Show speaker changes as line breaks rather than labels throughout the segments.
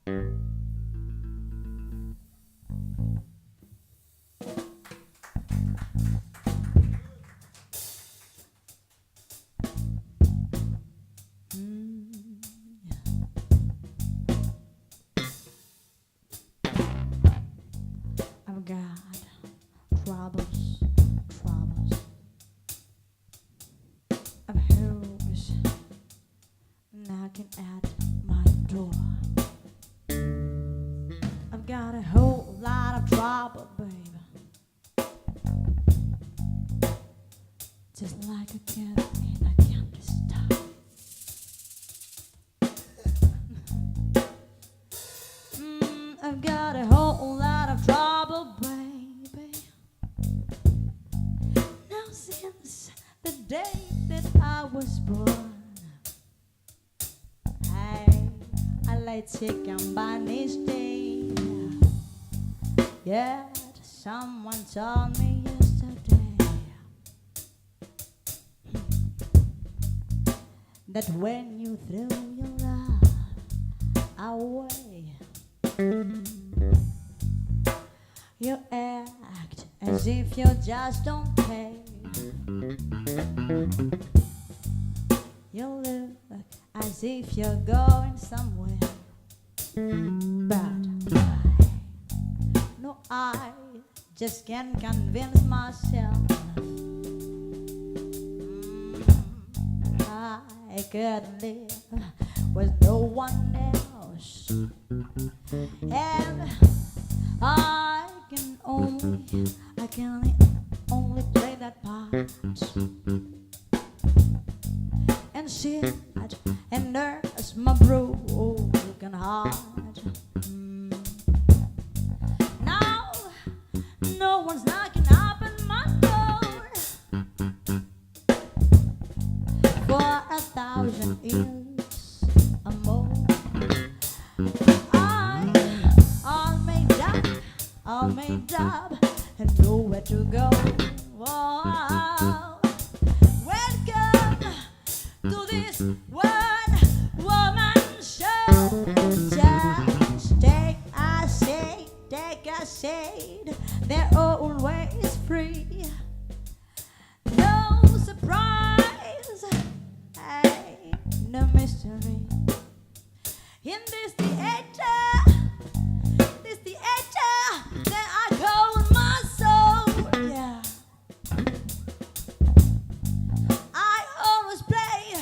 I've got troubles, troubles. I've who's knocking at my door. I've got a whole lot of trouble, baby. Just like a cat in a candy store. I've got a whole lot of trouble, baby. Now since the day that I was born, I like chicken bunny's day. Yet someone told me yesterday that when you threw your love away, you act as if you just don't care. You look as if you're going somewhere. But I just can't convince myself. I couldn't live with no one else. And I can only play that part and sit and nurse my broken heart. Now no one's knocking up at my door for 1,000 years or more. All made up and nowhere to go. Oh, welcome to this one woman show. Just take a shade, they're always free. No surprise, ain't no mystery in this theater. This theater that I call my soul. Yeah, I always play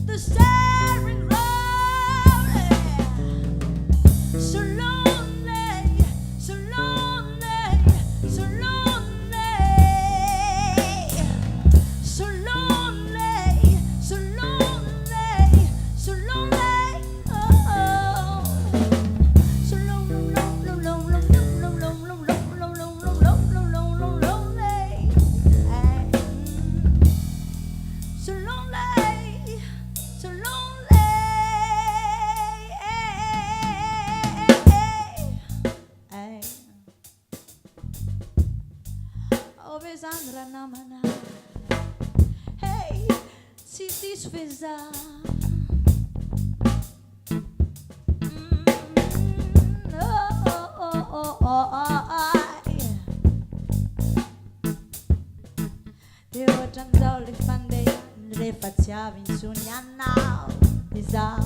the starring role. Yeah. So lonely, so lonely, so lonely, so lonely, so lonely, so lonely. Oh. So lonely, so lonely, so lonely. Ove Sandra Namana, hey, Siti Sveza. Tanto le fande le facciavi in sugnana Isa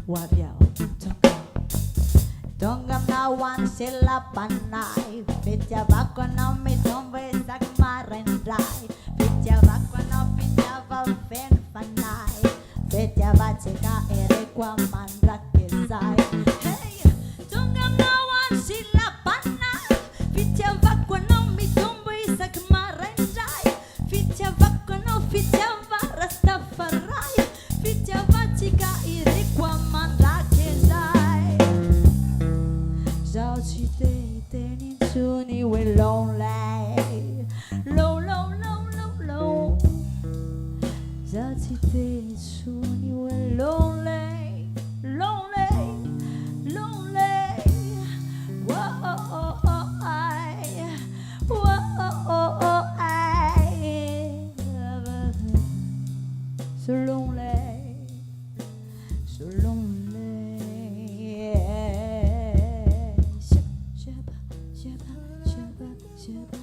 waviao Tonga na wan sila panay Pitya bako na mi tombe sak marendai Pitya bako na pitya va fen fanay Pitya va cheka ere kwa mandra kezai Hey, tonga na wan sila panay Pitya bako na mi tombe sak marendai Pitya bako na pitya va Rastafari Pitya va cheka ere kwa mandra kezai Zalcite teni suni we lonely Low, low, low, low, low Zalcite suni we lonely Lonely Shabbat, Shabbat, Shabbat.